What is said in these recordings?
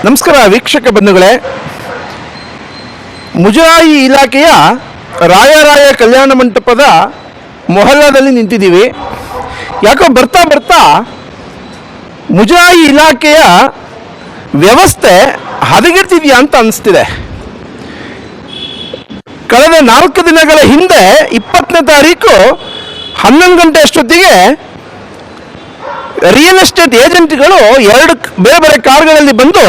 ನಮಸ್ಕಾರ ವೀಕ್ಷಕ ಬಂಧುಗಳೇ, ಮುಜರಾಯಿ ಇಲಾಖೆಯ ರಾಯರಾಯ ಕಲ್ಯಾಣ ಮಂಟಪದ ಮೊಹಲ್ಲಾದಲ್ಲಿ ನಿಂತಿದ್ದೀವಿ. ಯಾಕೋ ಬರ್ತಾ ಬರ್ತಾ ಮುಜರಾಯಿ ಇಲಾಖೆಯ ವ್ಯವಸ್ಥೆ ಹದಗೆಡ್ತಿದೆಯಾ ಅಂತ ಅನಿಸ್ತಿದೆ. ಕಳೆದ 4 ದಿನಗಳ ಹಿಂದೆ 20ನೇ ತಾರೀಕು 11 ಗಂಟೆ ಅಷ್ಟೊತ್ತಿಗೆ ರಿಯಲ್ ಎಸ್ಟೇಟ್ ಏಜೆಂಟ್ಗಳು 2 ಬೇರೆ ಬೇರೆ ಕಾರ್ಗಳಲ್ಲಿ ಬಂದು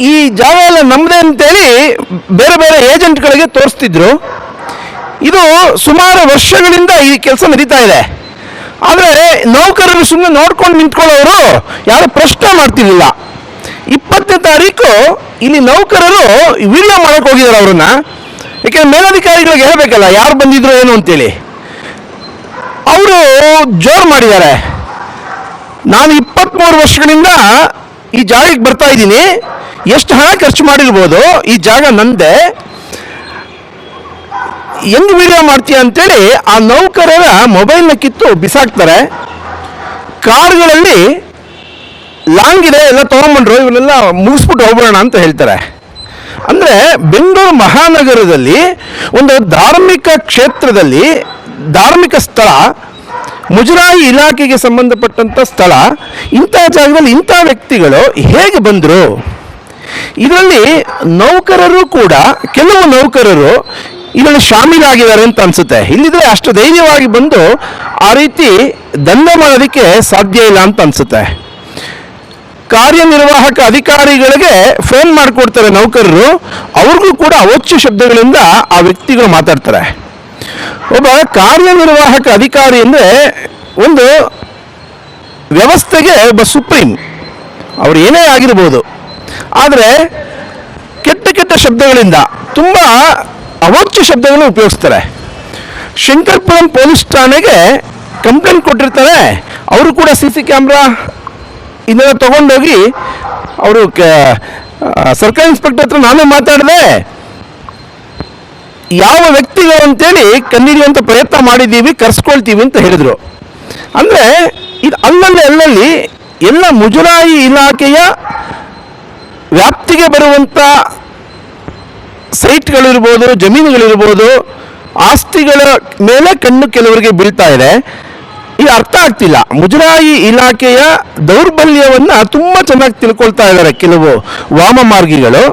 ಈ ಜಾಗ ಎಲ್ಲ ನಮ್ಮದೇ ಅಂತೇಳಿ ಬೇರೆ ಬೇರೆ ಏಜೆಂಟ್ಗಳಿಗೆ ತೋರಿಸ್ತಿದ್ರು. ಇದು ಸುಮಾರು ವರ್ಷಗಳಿಂದ ಈ ಕೆಲಸ ನಡೀತಾ ಇದೆ. ಆದರೆ ನೌಕರರು ಸುಮ್ಮನೆ ನೋಡ್ಕೊಂಡು ನಿಂತ್ಕೊಳ್ಳೋರು ಯಾರು ಪ್ರಶ್ನೆ ಮಾಡ್ತಿರ್ಲಿಲ್ಲ. 20ನೇ ತಾರೀಕು ಇಲ್ಲಿ ನೌಕರರು ವಿಡಿಯೋ ಮಾಡೋಕೆ ಹೋಗಿದ್ದಾರೆ ಅವ್ರನ್ನ. ಯಾಕೆಂದ್ರೆ ಮೇಲಧಿಕಾರಿಗಳಿಗೆ ಹೇಳಬೇಕಲ್ಲ ಯಾರು ಬಂದಿದ್ರು ಏನು ಅಂತೇಳಿ. ಅವರು ಜೋರು ಮಾಡಿದ್ದಾರೆ, ನಾನು 23 ವರ್ಷಗಳಿಂದ ಈ ಜಾಗಕ್ಕೆ ಬರ್ತಾ ಇದ್ದೀನಿ, ಎಷ್ಟು ಹಣ ಖರ್ಚು ಮಾಡಿರ್ಬೋದು, ಈ ಜಾಗ ನಂದೆ, ಹೆಂಗೆ ವಿಡಿಯೋ ಮಾಡ್ತೀಯ ಅಂತೇಳಿ ಆ ನೌಕರರ ಮೊಬೈಲ್ನ ಕಿತ್ತು ಬಿಸಾಕ್ತಾರೆ. ಕಾರ್ಗಳಲ್ಲಿ ಲಾಂಗ್ ಇದೆ, ಎಲ್ಲ ತೊಗೊಂಬಂಡ್ರು, ಇವನ್ನೆಲ್ಲ ಮುಗಿಸ್ಬಿಟ್ಟು ಹೋಗ್ಬಿಡೋಣ ಅಂತ ಹೇಳ್ತಾರೆ. ಅಂದರೆ ಬೆಂಗಳೂರು ಮಹಾನಗರದಲ್ಲಿ ಒಂದು ಧಾರ್ಮಿಕ ಕ್ಷೇತ್ರದಲ್ಲಿ ಧಾರ್ಮಿಕ ಸ್ಥಳ, ಮುಜರಾಯಿ ಇಲಾಖೆಗೆ ಸಂಬಂಧಪಟ್ಟಂಥ ಸ್ಥಳ, ಇಂಥ ಜಾಗದಲ್ಲಿ ಇಂಥ ವ್ಯಕ್ತಿಗಳು ಹೇಗೆ ಬಂದರು? ಇದರಲ್ಲಿ ನೌಕರರು ಕೂಡ, ಕೆಲವು ನೌಕರರು ಇದರಲ್ಲಿ ಶಾಮೀಲಾಗಿದ್ದಾರೆ ಅಂತ ಅನಿಸುತ್ತೆ. ಇಲ್ಲಿದ್ರೆ ಅಷ್ಟು ಧೈರ್ಯವಾಗಿ ಬಂದು ಆ ರೀತಿ ದಂಧೆ ಮಾಡೋದಕ್ಕೆ ಸಾಧ್ಯ ಇಲ್ಲ ಅಂತ ಅನಿಸುತ್ತೆ. ಕಾರ್ಯನಿರ್ವಾಹಕ ಅಧಿಕಾರಿಗಳಿಗೆ ಫೋನ್ ಮಾಡಿಕೊಡ್ತಾರೆ ನೌಕರರು, ಅವ್ರಿಗೂ ಕೂಡ ಅವಾಚ್ಯ ಶಬ್ದಗಳಿಂದ ಆ ವ್ಯಕ್ತಿಗಳು ಮಾತಾಡ್ತಾರೆ. ಒಬ್ಬ ಕಾರ್ಯನಿರ್ವಾಹಕ ಅಧಿಕಾರಿ ಅಂದರೆ ಒಂದು ವ್ಯವಸ್ಥೆಗೆ ಒಬ್ಬ ಸುಪ್ರೀಂ, ಅವ್ರು ಏನೇ ಆಗಿರ್ಬೋದು. ಆದರೆ ಕೆಟ್ಟ ಕೆಟ್ಟ ಶಬ್ದಗಳಿಂದ, ತುಂಬ ಅವಾಚ್ಯ ಶಬ್ದಗಳನ್ನು ಉಪಯೋಗಿಸ್ತಾರೆ. ಶಂಕರಪುರಂ ಪೊಲೀಸ್ ಠಾಣೆಗೆ ಕಂಪ್ಲೇಂಟ್ ಕೊಟ್ಟಿರ್ತಾರೆ. ಅವರು ಕೂಡ CC ಕ್ಯಾಮ್ರಾ ಇದನ್ನು ತಗೊಂಡೋಗಿ ಅವರು ಸರ್ಕಾರಿ ಇನ್ಸ್ಪೆಕ್ಟರ್ ಹತ್ರ ನಾನು ಮಾತಾಡಿದೆ, ಯಾವ ವ್ಯಕ್ತಿಗಳು ಅಂತೇಳಿ ಕಂಡಿಡಿಯುವಂಥ ಪ್ರಯತ್ನ ಮಾಡಿದ್ದೀವಿ, ಕರ್ಸ್ಕೊಳ್ತೀವಿ ಅಂತ ಹೇಳಿದರು. ಅಂದರೆ ಇದು ಅಲ್ಲಲ್ಲಿ ಎಲ್ಲ ಮುಜರಾಯಿ ಇಲಾಖೆಯ ವ್ಯಾಪ್ತಿಗೆ ಬರುವಂಥ ಸೈಟ್ಗಳಿರ್ಬೋದು, ಜಮೀನುಗಳಿರ್ಬೋದು, ಆಸ್ತಿಗಳ ಮೇಲೆ ಕಣ್ಣು ಕೆಲವರಿಗೆ ಬೀಳ್ತಾ ಇದೆ. ಇದು ಅರ್ಥ ಆಗ್ತಿಲ್ಲ. ಮುಜರಾಯಿ ಇಲಾಖೆಯ ದೌರ್ಬಲ್ಯವನ್ನು ತುಂಬ ಚೆನ್ನಾಗಿ ತಿಳ್ಕೊಳ್ತಾ ಇದ್ದಾರೆ ಕೆಲವು ವಾಮಮಾರ್ಗಿಗಳು.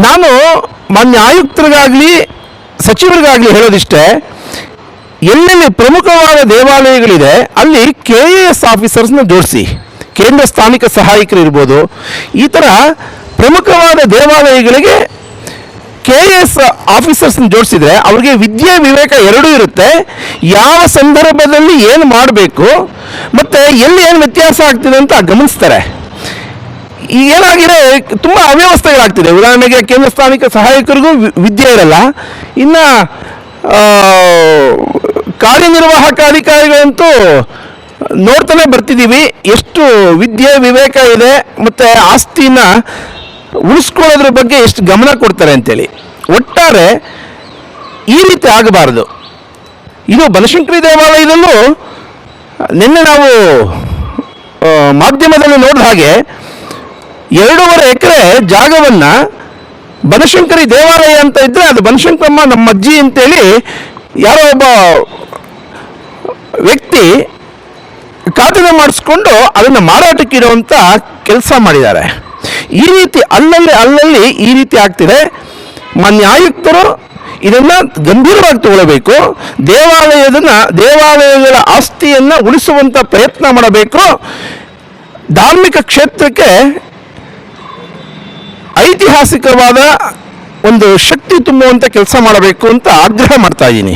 ನಾನು ಮಾನ್ಯ ಆಯುಕ್ತರಿಗಾಗಲಿ ಸಚಿವರಿಗಾಗಲಿ ಹೇಳೋದಿಷ್ಟೇ, ಎಲ್ಲೆಲ್ಲಿ ಪ್ರಮುಖವಾದ ದೇವಾಲಯಗಳಿದೆ ಅಲ್ಲಿ KAS ಆಫೀಸರ್ಸ್ನ ಜೋಡಿಸಿ, ಕೇಂದ್ರ ಸ್ಥಾನಿಕ ಸಹಾಯಕರು ಇರ್ಬೋದು, ಈ ಥರ ಪ್ರಮುಖವಾದ ದೇವಾಲಯಗಳಿಗೆ KAS ಆಫೀಸರ್ಸ್ನ ಜೋಡಿಸಿದರೆ ಅವ್ರಿಗೆ ವಿದ್ಯೆ ವಿವೇಕ ಎರಡೂ ಇರುತ್ತೆ. ಯಾವ ಸಂದರ್ಭದಲ್ಲಿ ಏನು ಮಾಡಬೇಕು ಮತ್ತು ಎಲ್ಲಿ ಏನು ವ್ಯತ್ಯಾಸ ಆಗ್ತಿದೆ ಅಂತ ಗಮನಿಸ್ತಾರೆ. ಈಗ ಏನಾಗಿದೆ, ತುಂಬ ಅವ್ಯವಸ್ಥೆಗಳಾಗ್ತಿದೆ. ಉದಾಹರಣೆಗೆ ಕೇಂದ್ರ ಸ್ಥಾನಿಕ ಸಹಾಯಕರಿಗೂ ವಿದ್ಯೆ ಇರಲ್ಲ, ಇನ್ನು ಕಾರ್ಯನಿರ್ವಾಹಕ ಅಧಿಕಾರಿಗಳಂತೂ ನೋಡ್ತಾನೆ ಬರ್ತಿದ್ದೀವಿ ಎಷ್ಟು ವಿದ್ಯೆ ವಿವೇಕ ಇದೆ ಮತ್ತು ಆಸ್ತಿನ ಉಳಿಸ್ಕೊಳ್ಳೋದ್ರ ಬಗ್ಗೆ ಎಷ್ಟು ಗಮನ ಕೊಡ್ತಾರೆ ಅಂತೇಳಿ. ಒಟ್ಟಾರೆ ಈ ರೀತಿ ಆಗಬಾರ್ದು. ಇದು ಬನಶಂಕರಿ ದೇವಾಲಯದಲ್ಲೂ ನಿನ್ನೆ ನಾವು ಮಾಧ್ಯಮದಲ್ಲಿ ನೋಡಿದ ಹಾಗೆ 2.5 ಎಕರೆ ಜಾಗವನ್ನು ಬನಶಂಕರಿ ದೇವಾಲಯ ಅಂತ ಇದ್ದರೆ ಅದು ಬನಶಂಕರಮ್ಮ ನಮ್ಮ ಅಜ್ಜಿ ಅಂತೇಳಿ ಯಾರೋ ಒಬ್ಬ ವ್ಯಕ್ತಿ ಖಾತೆನ ಮಾಡಿಸ್ಕೊಂಡು ಅದನ್ನು ಮಾರಾಟಕ್ಕೆ ಇಡುವಂಥ ಕೆಲಸ ಮಾಡಿದ್ದಾರೆ. ಈ ರೀತಿ ಅಲ್ಲಲ್ಲಿ ಈ ರೀತಿ ಆಗ್ತಿದೆ. ಮಾನ್ಯ ಆಯುಕ್ತರು ಇದನ್ನು ಗಂಭೀರವಾಗಿ ತಗೊಳ್ಬೇಕು. ದೇವಾಲಯಗಳ ಆಸ್ತಿಯನ್ನು ಉಳಿಸುವಂಥ ಪ್ರಯತ್ನ ಮಾಡಬೇಕು. ಧಾರ್ಮಿಕ ಕ್ಷೇತ್ರಕ್ಕೆ ಐತಿಹಾಸಿಕವಾದ ಒಂದು ಶಕ್ತಿ ತುಂಬುವಂಥ ಕೆಲಸ ಮಾಡಬೇಕು ಅಂತ ಆಗ್ರಹ ಮಾಡ್ತಾ ಇದ್ದೀನಿ.